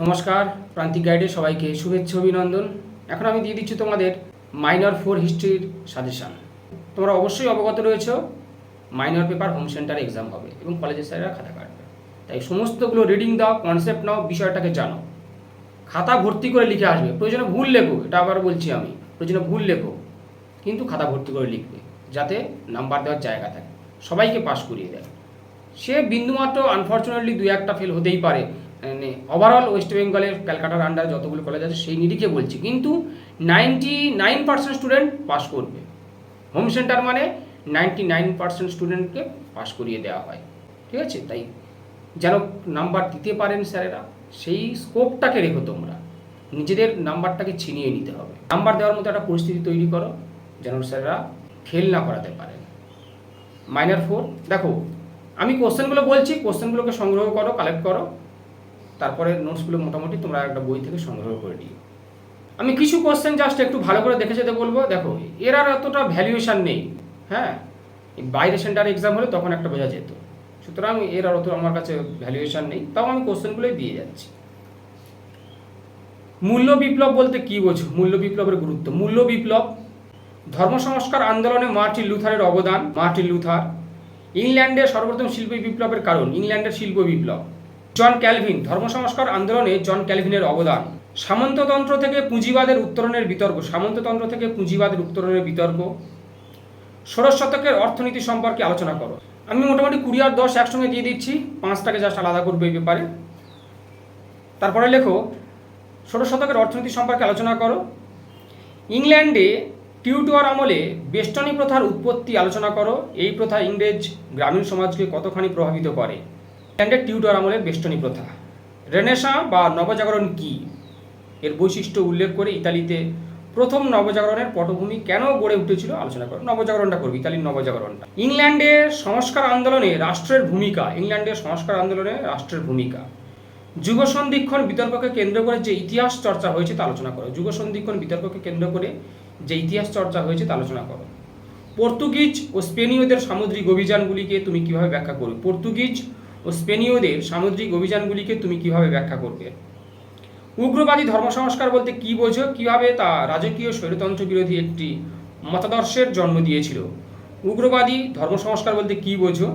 নমস্কার, প্রান্তিক গাইডে সবাইকে শুভেচ্ছা অভিনন্দন। এখন আমি দিয়ে দিচ্ছি তোমাদের মাইনর 4 হিস্ট্রির সাজেশান। তোমরা অবশ্যই অবগত রয়েছো minor paper home centre exam হবে এবং কলেজের স্যারেরা খাতা কাটবে, তাই সমস্তগুলো রিডিং দাও, কনসেপ্ট নাও, বিষয়টাকে জানো। খাতা ভর্তি করে লিখে আসবে, প্রয়োজনে ভুল লেখো, এটা আবার বলছি আমি, প্রয়োজনে ভুল লেখো, কিন্তু খাতা ভর্তি করে লিখবে যাতে নাম্বার দেওয়ার জায়গা থাকে, সবাইকে পাস করিয়ে দেয়। সে বিন্দুমাত্র আনফর্চুনেটলি 2-1টা ফেল হতেই পারে, মানে ওভারঅল ওয়েস্ট বেঙ্গলের ক্যালকাটার আন্ডার যতগুলো কলেজ আছে সেই নিরিখে বলছি, কিন্তু 99% স্টুডেন্ট পাস করবে। হোম সেন্টার মানে 99% স্টুডেন্টকে পাস করিয়ে দেওয়া হয়, ঠিক আছে? তাই যেন নাম্বার দিতে পারেন স্যারেরা, সেই স্কোপটাকে রেখো, তোমরা নিজেদের নাম্বারটাকে ছিনিয়ে নিতে হবে। নাম্বার দেওয়ার মতো একটা পরিস্থিতি তৈরি করো যেন স্যারেরা ফেল না করাতে পারেন। মাইনর 4 দেখো, আমি কোশ্চেনগুলো বলছি, কোশ্চেনগুলোকে সংগ্রহ করো, কালেক্ট করো, তারপরে নোটসগুলো মোটামুটি তোমরা একটা বই থেকে সংগ্রহ করে নিও। আমি কিছু কোশ্চেন জাস্ট একটু ভালো করে দেখে যেতে বলবো। দেখো, এর আর অতটা ভ্যালুয়েশন নেই, হ্যাঁ, বাইরে সেন্টার এক্সাম হলে তখন একটা বোঝা যেত, সুতরাং এর আর অত আমার কাছে ভ্যালুয়েশন নেই, তাও আমি কোশ্চেনগুলোই দিয়ে যাচ্ছি। মূল্য বিপ্লব বলতে কী বোঝো? মূল্য বিপ্লবের গুরুত্ব। মূল্য বিপ্লব, ধর্ম সংস্কার আন্দোলনে মার্টিন লুথারের অবদান। Martin Luther. ইংল্যান্ডের সর্বপ্রথম শিল্প বিপ্লবের কারণ, ইংল্যান্ডের শিল্প বিপ্লব। জন ক্যালভিন, ধর্ম সংস্কার আন্দোলনে জন ক্যালভিনের অবদান। সামন্ততন্ত্র থেকে পুঁজিবাদের উত্তরণের বিতর্ক। সামন্ততন্ত্র থেকে পুঁজিবাদের উত্তরণের বিতর্ক। ষোড়শ শতকের অর্থনীতি সম্পর্কে আলোচনা করো। আমি মোটামুটি 20 আর 10 একসঙ্গে দিয়ে দিচ্ছি, 5টাকে জাস্ট আলাদা করবে এই ব্যাপারে। তারপরে লেখো, ষোড়শ শতকের অর্থনীতি সম্পর্কে আলোচনা করো। ইংল্যান্ডে টিউটর আমলে বেষ্টনী প্রথার উৎপত্তি আলোচনা করো। এই প্রথা ইংরেজ গ্রামীণ সমাজকে কতখানি প্রভাবিত করে। ইংল্যান্ডের টিউটর আমলের বেষ্টনী প্রথা। রেনেসাঁ বা নবজাগরণ কী, এর বৈশিষ্ট্য উল্লেখ করে ইতালিতে প্রথম নবজাগরণের পটভূমি কেন গড়ে উঠেছিল আলোচনা করো। নবজাগরণটা করবে, ইতালির নবজাগরণটা। ইংল্যান্ডের সংস্কার আন্দোলনে রাষ্ট্রের ভূমিকা। ইংল্যান্ডের সংস্কার আন্দোলনে রাষ্ট্রের ভূমিকা। যুগসন্ধিক্ষণ বিতর্ককে কেন্দ্র করে যে ইতিহাস চর্চা হয়েছে তা আলোচনা করো। যুগসন্ধিক্ষণ বিতর্ককে কেন্দ্র করে যে ইতিহাস চর্চা হয়েছে তা আলোচনা করো। পর্তুগিজ ও স্পেনীয়দের সামুদ্রিক অভিযানগুলিকে তুমি কিভাবে ব্যাখ্যা করবে। পর্তুগিজ ও স্পেনীয়দের সামুদ্রিক অভিযানগুলিকে তুমি কিভাবে ব্যাখ্যা করবে। উগ্রবাদী ধর্ম সংস্কার বলতে কী বোঝো, কিভাবে তা রাজকীয় স্বৈরতন্ত্র বিরোধী একটি মতাদর্শের জন্ম দিয়েছিল। উগ্রবাদী ধর্ম সংস্কার বলতে কী বোঝো,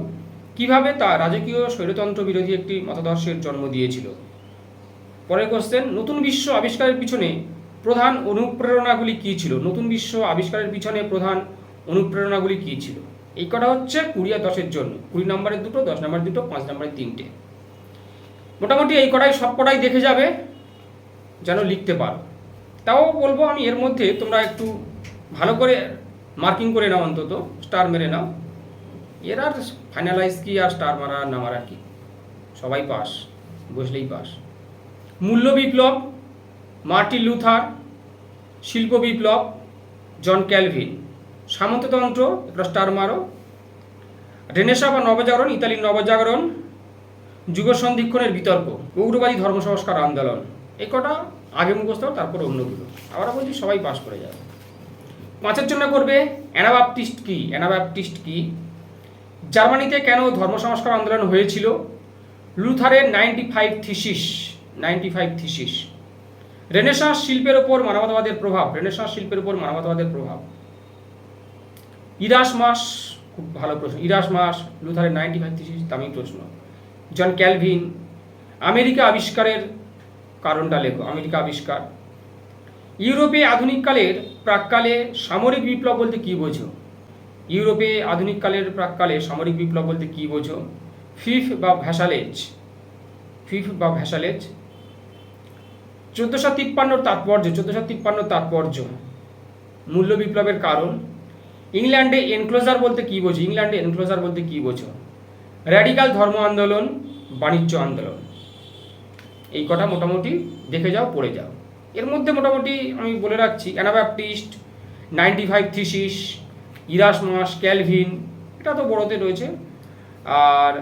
কিভাবে তা রাজকীয় স্বৈরতন্ত্র বিরোধী একটি মতাদর্শের জন্ম দিয়েছিল। পরের কোশ্চেন, নতুন বিশ্ব আবিষ্কারের পিছনে প্রধান অনুপ্রেরণাগুলি কী ছিল। নতুন বিশ্ব আবিষ্কারের পিছনে প্রধান অনুপ্রেরণাগুলি কী ছিল। এই কটা হচ্ছে 20 আর 10-এর জন্য। 20 নম্বরের 2টো, 10 নম্বরের 2টো, 5 নম্বরের 3টে। মোটামুটি এই কটাই, সব কটাই দেখে যাবে যেন লিখতে পারো। তাও বলবো আমি, এর মধ্যে তোমরা একটু ভালো করে মার্কিং করে নাও, অন্তত স্টার মেরে নাও। এর আর ফাইনালাইজ কি আর স্টার মারা না মারা কি, সবাই পাস, বসলেই পাস। মূল্য বিপ্লব, মার্টিন লুথার। শিল্প বিপ্লব, জন ক্যালভিন। সামন্ততন্ত্র, একটা স্টার মারো। রেনেসাঁ বা নবজাগরণ, ইতালির নবজাগরণ। যুগসন্ধিক্ষণের বিতর্ক, উগ্রবাদী ধর্ম সংস্কার আন্দোলন। এই কটা আগে মুখস্থ, তারপর অন্যগুলো। আবার বলছি সবাই পাস করে যাবে। 5-এর জন্য করবে অ্যানাবাপ্টিস্ট কি। অ্যানাবাপ্টিস্ট কি, জার্মানিতে কেন ধর্ম সংস্কার আন্দোলন হয়েছিল। লুথারের 95 থিসিস। রেনেসাঁ শিল্পের ওপর মানবতাবাদের প্রভাব। রেনেসাঁ শিল্পের ওপর মানবতাবাদের প্রভাব। ইরাসমাস, খুব ভালো প্রশ্ন। ইরাসমাস, লুথারের 95 থিসিস, দামি প্রশ্ন। জন ক্যালভিন। আমেরিকা আবিষ্কারের কারণটা লেখো। আমেরিকা আবিষ্কার। ইউরোপে আধুনিককালের প্রাক্কালে সামরিক বিপ্লব বলতে কী বোঝো। ইউরোপে আধুনিককালের প্রাক্কালে সামরিক বিপ্লব বলতে কী বোঝো। ফিফ বা ভ্যাসালেজ। 1453 তাৎপর্য। 1453 তাৎপর্য। মূল্য বিপ্লবের কারণ। ইংল্যান্ডে এনক্লোজার বলতে কী বোঝো। ইংল্যান্ডে এনক্লোজার বলতে কী বোঝো। র্যাডিক্যাল ধর্ম আন্দোলন, বাণিজ্য আন্দোলন। এই কটা মোটামুটি দেখে যাও, পড়ে যাও। এর মধ্যে মোটামুটি আমি বলে রাখছি, অ্যানাবাপ্টিস্ট, 95 থিসিস, ইরাসমাস, ক্যালভিন, এটা তো বড়তে রয়েছে। আর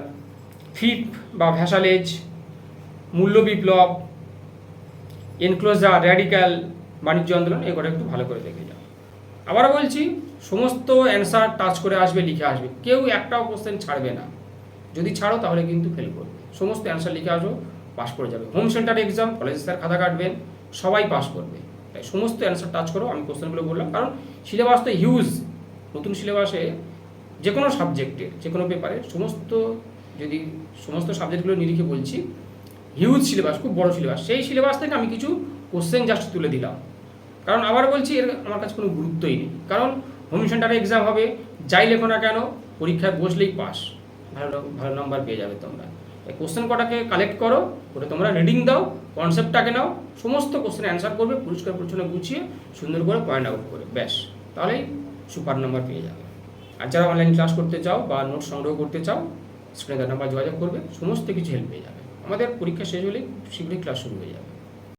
ফিফ বা ভ্যাসালেজ, মূল্য বিপ্লব, এনক্লোজার, র্যাডিক্যাল, বাণিজ্য আন্দোলন, এই কটা একটু ভালো করে দেখে যাও। আবারও বলছি, সমস্ত অ্যান্সার টাচ করে আসবে, লিখে আসবে, কেউ একটাও কোশ্চেন ছাড়বে না। যদি ছাড়ো তাহলে কিন্তু ফেল করবে। সমস্ত অ্যান্সার লিখে আসো, পাস করে যাবে। হোম সেন্টার এক্সাম, কলেজে স্যার খাতা কাটবেন, সবাই পাস করবে। তাই সমস্ত অ্যান্সার টাচ করো, আমি কোশ্চেনগুলো বললাম, কারণ সিলেবাস তো হিউজ। নতুন সিলেবাসে যে কোনো সাবজেক্টে, যে কোনো পেপারে সমস্ত সাবজেক্টগুলো নিরিখে বলছি, হিউজ সিলেবাস, খুব বড় সিলেবাস। সেই সিলেবাস থেকে আমি কিছু কোশ্চেন জাস্ট তুলে দিলাম, কারণ আবার বলছি এর আমার কাছে কোনো গুরুত্বই নেই। কারণ হোম সেন্টারে এক্সাম হবে, যাই লেখো না কেন পরীক্ষায় বসলেই পাস, ভালো ভালো নাম্বার পেয়ে যাবে তোমরা। এই কোশ্চেন কটাকে কালেক্ট করো, করে তোমরা রিডিং দাও, কনসেপ্টটাকে নাও, সমস্ত কোশ্চেন অ্যান্সার করবে পরিষ্কার পরিচ্ছন্ন গুছিয়ে সুন্দর করে পয়েন্ট আউট করে, ব্যাস, তাহলেই সুপার নাম্বার পেয়ে যাবে। আর যারা অনলাইন ক্লাস করতে চাও বা নোট সংগ্রহ করতে চাও, স্ক্রিনে নাম্বার যোগাযোগ করবে, সমস্ত কিছু হেল্প পেয়ে যাবে। আমাদের পরীক্ষা শেষ হলেই শীঘ্রই ক্লাস শুরু হয়ে যাবে।